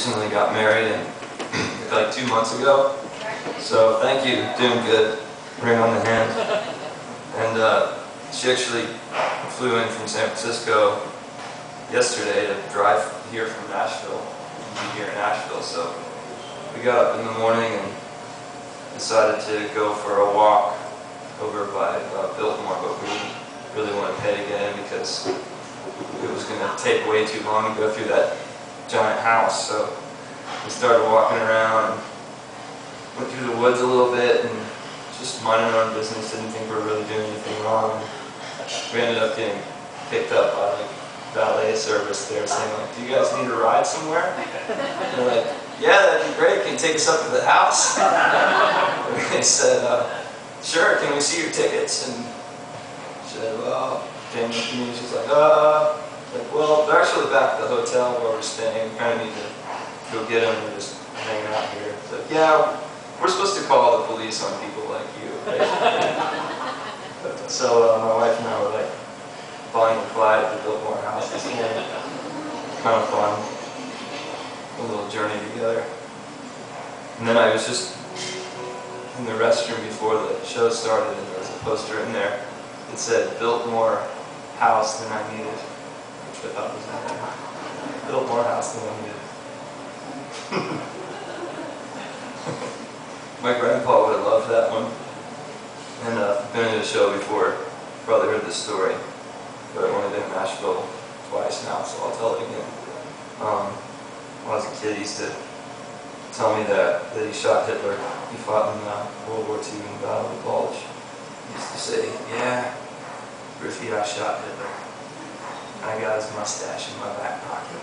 recently got married and like 2 months ago. So thank you, doing good. Ring on the hand. And she actually flew in from San Francisco yesterday to drive here from Asheville, and be here in Asheville. So we got up in the morning and decided to go for a walk over by Biltmore, but we didn't really want to pay to get in because it was going to take way too long to go through that giant house. So we started walking around and went through the woods a little bit and just minding our own business, didn't think we were really doing anything wrong. And we ended up getting picked up by like valet service there saying like, do you guys need a ride somewhere? And they're like, yeah, that'd be great, can you take us up to the house? And they said, sure, can we see your tickets? And she said, well, came up to me, she's like, well, they're actually back at the hotel where we're staying, we kind of need to go get them, we're just hanging out here. It's like, yeah, we're supposed to call the police on people like you, right? So my wife and I were like Bonnie and Clyde at the Biltmore house this morning. Kind of fun. A little journey together. And then I was just in the restroom before the show started and there was a poster in there that said Biltmore house than I needed, which I thought was nice. Biltmore house than I needed. My grandpa would have loved that one. And I've been in the show before, probably heard this story, but I've only been in Asheville twice now, so I'll tell it again. When I was a kid, he used to tell me that he shot Hitler. He fought in World War II in the Battle of the Bulge. He used to say, yeah, Griffin, I shot Hitler. I got his mustache in my back pocket.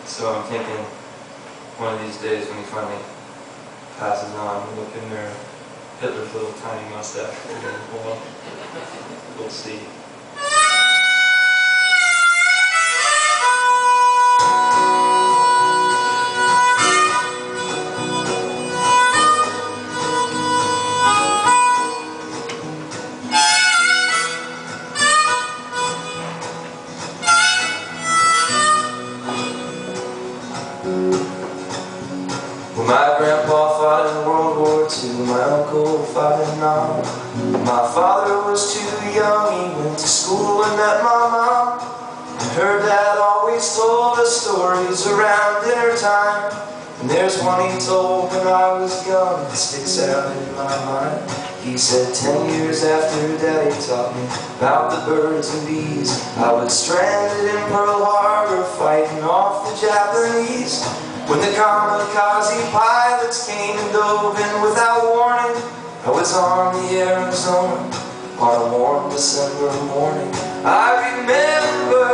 So I'm thinking, one of these days when he finally passes on, we'll look in there, Hitler's little tiny mustache, we'll see. Well, my grandpa fought in World War II, my uncle fought in Vietnam. My father was too young, he went to school and met my mom. And her dad always told us stories around dinner time. And there's one he told when I was young that sticks out in my mind. He said 10 years after Daddy taught me about the birds and bees, I was stranded in Pearl Harbor fighting off the Japanese. When the kamikaze pilots came and dove in without warning, I was on the Arizona on a warm December morning. I remember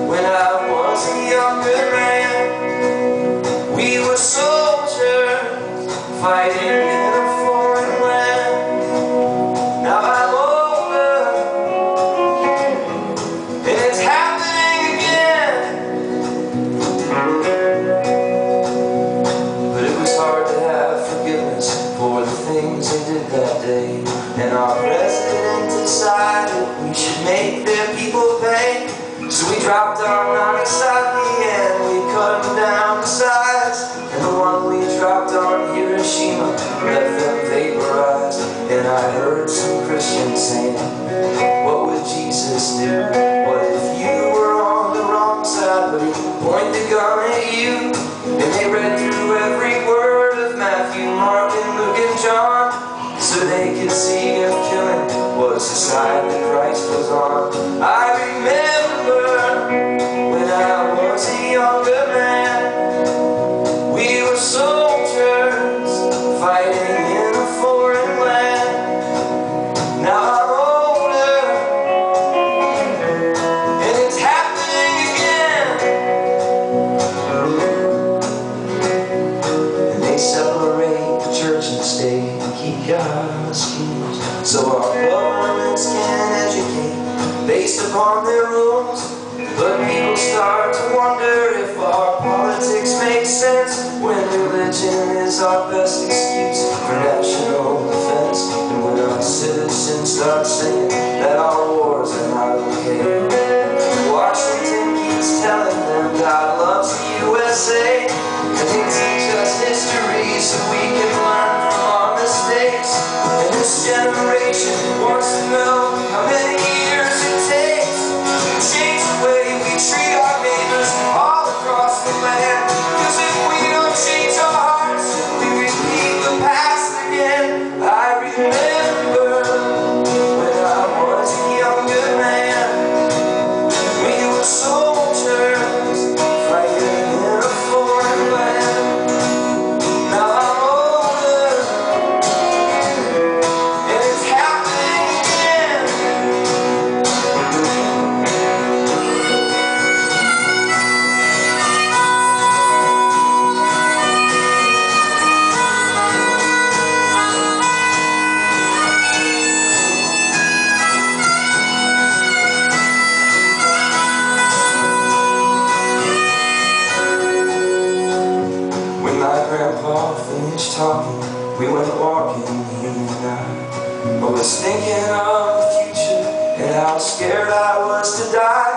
when I was a younger man, we were soldiers fighting in a foreign land. Now I'm older and it's happening again. But it was hard to have forgiveness for the things they did that day. And our president decided we should make their people pay. So we dropped our Nagasaki and we cut them down to size. And the one we dropped on Hiroshima left them vaporized. And I heard some Christians saying, what would Jesus do? What if you were on the wrong side, but he pointed the gun at you? And they read through every word of Matthew, Mark, and Luke, and John, so they could see if killing was the side that Christ was on. I remember when I was a younger man, we were soldiers fighting in a foreign land. Now I'm older and it's happening again. And they separate the church and state and keep God schools, so our governments can educate based upon their rules. But people start to wonder if our politics make sense when religion is our best excuse for national defense. And when our citizens start saying that our wars are not okay, Washington keeps telling them God loves the U.S. say. Things are just history, so we can learn from our mistakes. And this generation wants to know how many years it takes to change the way we treat our neighbors all across the land. 'Cause if we don't change our hearts, we repeat the past again. I remember when I was a younger man, we were soldiers fighting in a foreign land. Now I'm older and it's happening again. When my grandpa finished talking, we went walking, he and I. I was thinking of the future and how scared I was to die.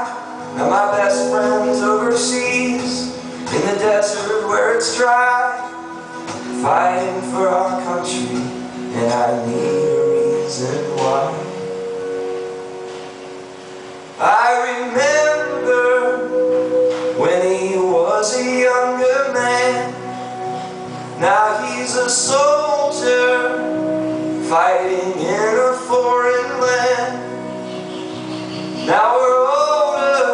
Now my best friend's overseas, in the desert where it's dry, fighting for our country, and I need a reason why. I remember when he was a younger man. Now he's a soldier fighting in a foreign land. Now we're older,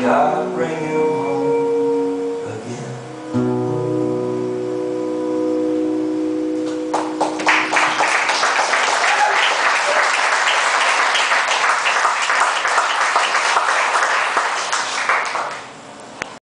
God bring you home.